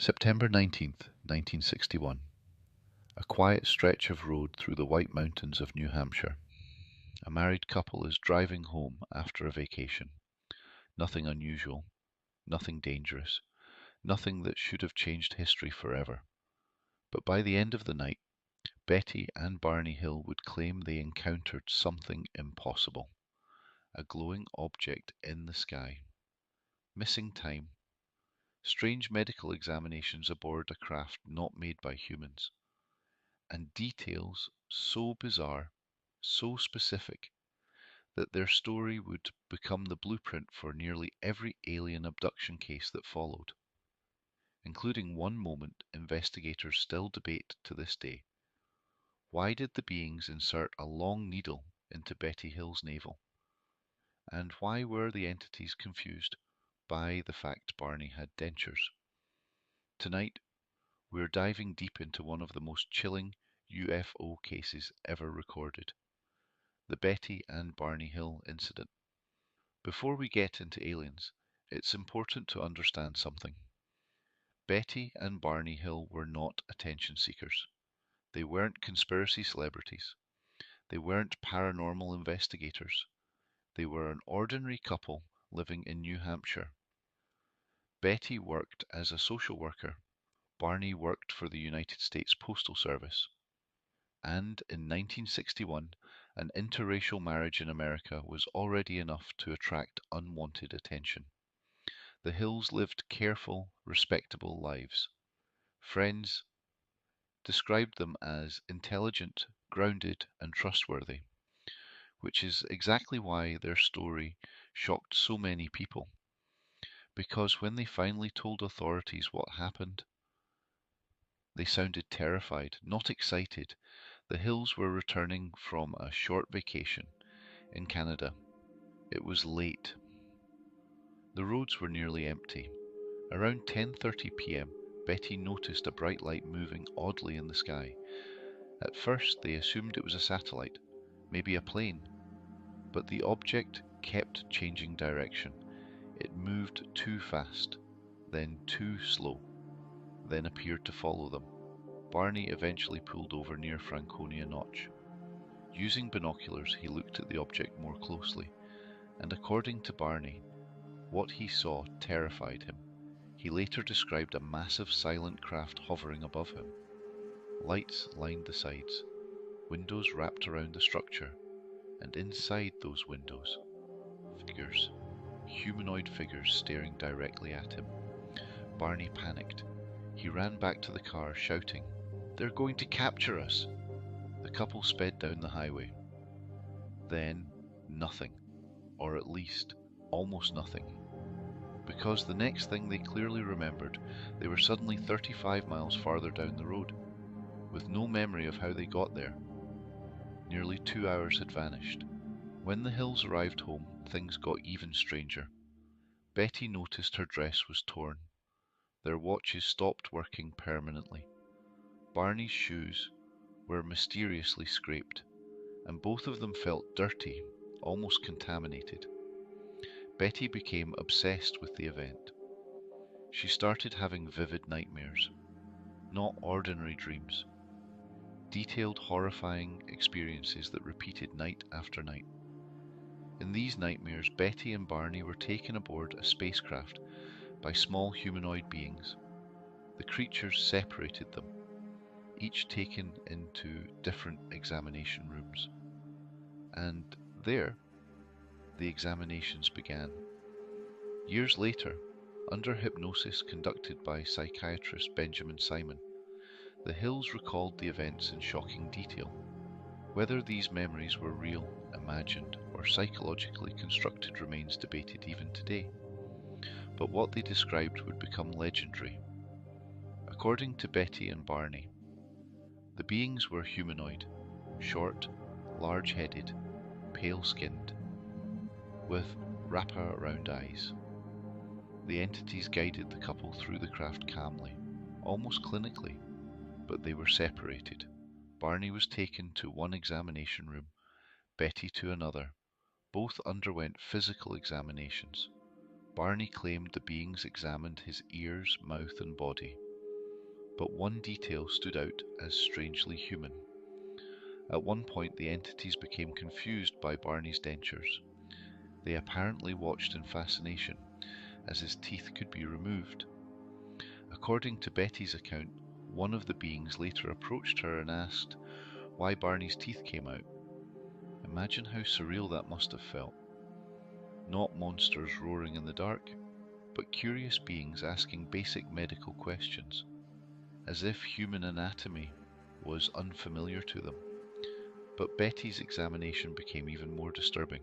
September 19th, 1961. A quiet stretch of road through the White Mountains of New Hampshire. A married couple is driving home after a vacation. Nothing unusual, nothing dangerous, nothing that should have changed history forever. But by the end of the night, Betty and Barney Hill would claim they encountered something impossible. A glowing object in the sky. Missing time. Strange medical examinations aboard a craft not made by humans. And details so bizarre, so specific, that their story would become the blueprint for nearly every alien abduction case that followed, including one moment investigators still debate to this day. Why did the beings insert a long needle into Betty Hill's navel? And why were the entities confused by the fact Barney had dentures? Tonight, we're diving deep into one of the most chilling UFO cases ever recorded. The Betty and Barney Hill incident. Before we get into aliens, it's important to understand something. Betty and Barney Hill were not attention seekers. They weren't conspiracy celebrities. They weren't paranormal investigators. They were an ordinary couple living in New Hampshire. Betty worked as a social worker. Barney worked for the United States Postal Service. And in 1961, an interracial marriage in America was already enough to attract unwanted attention. The Hills lived careful, respectable lives. Friends described them as intelligent, grounded, and trustworthy, which is exactly why their story shocked so many people. Because when they finally told authorities what happened, they sounded terrified, not excited. The Hills were returning from a short vacation in Canada. It was late. The roads were nearly empty. Around 10:30 p.m., Betty noticed a bright light moving oddly in the sky. At first, they assumed it was a satellite, maybe a plane, but the object kept changing direction. It moved too fast, then too slow, then appeared to follow them. Barney eventually pulled over near Franconia Notch. Using binoculars, he looked at the object more closely, and according to Barney, what he saw terrified him. He later described a massive silent craft hovering above him. Lights lined the sides, windows wrapped around the structure, and inside those windows, figures, humanoid figures staring directly at him. Barney panicked. He ran back to the car, shouting, "They're going to capture us!" The couple sped down the highway. Then, nothing, or at least, almost nothing. Because the next thing they clearly remembered, they were suddenly 35 miles farther down the road, with no memory of how they got there. Nearly 2 hours had vanished. When the Hills arrived home, things got even stranger. Betty noticed her dress was torn. Their watches stopped working permanently. Barney's shoes were mysteriously scraped, and both of them felt dirty, almost contaminated. Betty became obsessed with the event. She started having vivid nightmares, not ordinary dreams, detailed, horrifying experiences that repeated night after night. In these nightmares, Betty and Barney were taken aboard a spacecraft by small humanoid beings. The creatures separated them, each taken into different examination rooms. And there, the examinations began. Years later, under hypnosis conducted by psychiatrist Benjamin Simon, the Hills recalled the events in shocking detail. Whether these memories were real, imagined, or psychologically constructed remains debated even today. But what they described would become legendary. According to Betty and Barney, the beings were humanoid, short, large-headed, pale-skinned, with wrap-around eyes. The entities guided the couple through the craft calmly, almost clinically, but they were separated. Barney was taken to one examination room, Betty to another. Both underwent physical examinations. Barney claimed the beings examined his ears, mouth, and body. but one detail stood out as strangely human. At one point, the entities became confused by Barney's dentures. They apparently watched in fascination, as his teeth could be removed. According to Betty's account, one of the beings later approached her and asked why Barney's teeth came out. Imagine how surreal that must have felt. Not monsters roaring in the dark, but curious beings asking basic medical questions, as if human anatomy was unfamiliar to them. But Betty's examination became even more disturbing.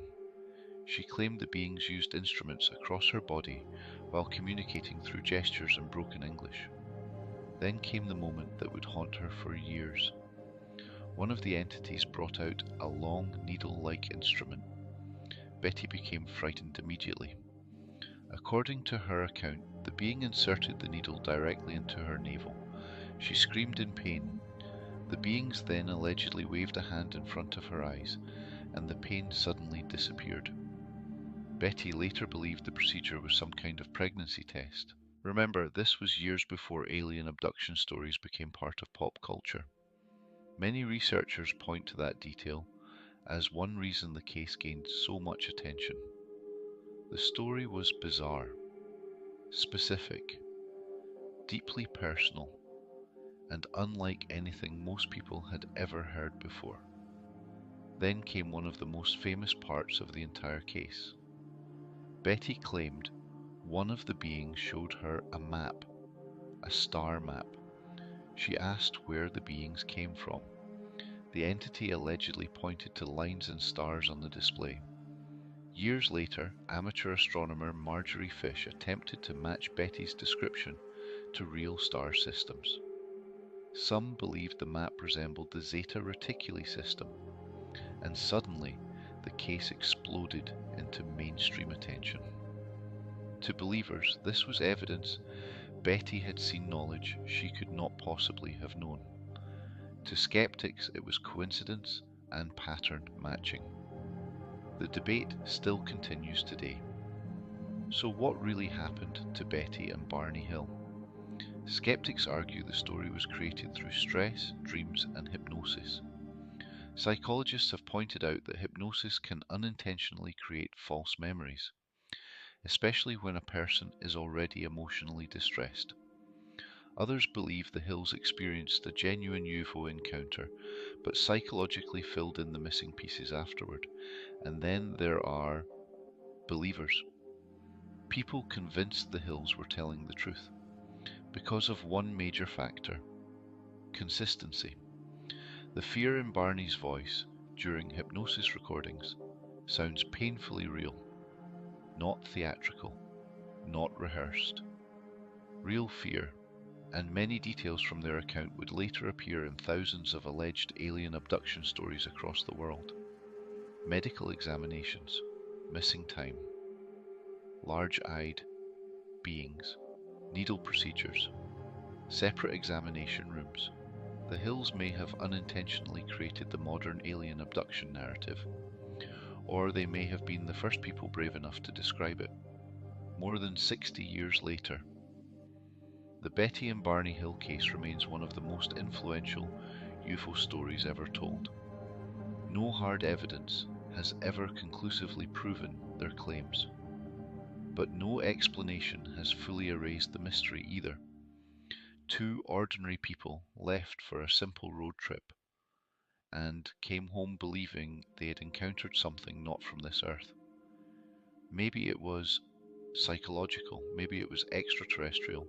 She claimed the beings used instruments across her body while communicating through gestures and broken English. Then came the moment that would haunt her for years. One of the entities brought out a long needle-like instrument. Betty became frightened immediately. According to her account, the being inserted the needle directly into her navel. She screamed in pain. The beings then allegedly waved a hand in front of her eyes, and the pain suddenly disappeared. Betty later believed the procedure was some kind of pregnancy test. Remember, this was years before alien abduction stories became part of pop culture. Many researchers point to that detail as one reason the case gained so much attention. The story was bizarre, specific, deeply personal, and unlike anything most people had ever heard before. Then came one of the most famous parts of the entire case. Betty claimed one of the beings showed her a map, a star map. She asked where the beings came from. The entity allegedly pointed to lines and stars on the display. Years later, amateur astronomer Marjorie Fish attempted to match Betty's description to real star systems. Some believed the map resembled the Zeta Reticuli system, and suddenly the case exploded into mainstream attention. To believers, this was evidence Betty had seen knowledge she could not possibly have known. To skeptics, it was coincidence and pattern matching. The debate still continues today. So what really happened to Betty and Barney Hill? Skeptics argue the story was created through stress, dreams, and hypnosis. Psychologists have pointed out that hypnosis can unintentionally create false memories, especially when a person is already emotionally distressed. Others believe the Hills experienced a genuine UFO encounter, but psychologically filled in the missing pieces afterward. And then there are believers, people convinced the Hills were telling the truth, because of one major factor: consistency. The fear in Barney's voice during hypnosis recordings sounds painfully real, not theatrical, not rehearsed. Real fear, and many details from their account would later appear in thousands of alleged alien abduction stories across the world. Medical examinations, missing time, large-eyed beings, needle procedures, separate examination rooms. The Hills may have unintentionally created the modern alien abduction narrative, or they may have been the first people brave enough to describe it. More than 60 years later, the Betty and Barney Hill case remains one of the most influential UFO stories ever told. No hard evidence has ever conclusively proven their claims, but no explanation has fully erased the mystery either. Two ordinary people left for a simple road trip and came home believing they had encountered something not from this earth. Maybe it was psychological, maybe it was extraterrestrial,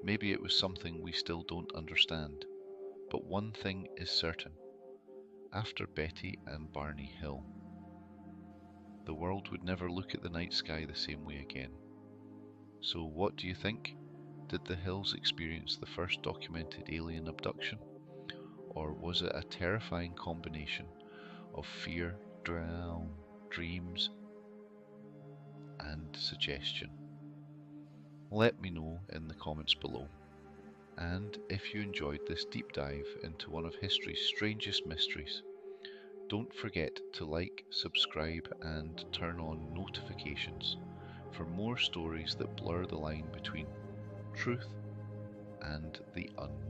maybe it was something we still don't understand. But one thing is certain: after Betty and Barney Hill, the world would never look at the night sky the same way again. So what do you think? Did the Hills experience the first documented alien abduction? Or was it a terrifying combination of fear, dreams, and suggestion? Let me know in the comments below. And if you enjoyed this deep dive into one of history's strangest mysteries, don't forget to like, subscribe, and turn on notifications for more stories that blur the line between truth and the unknown.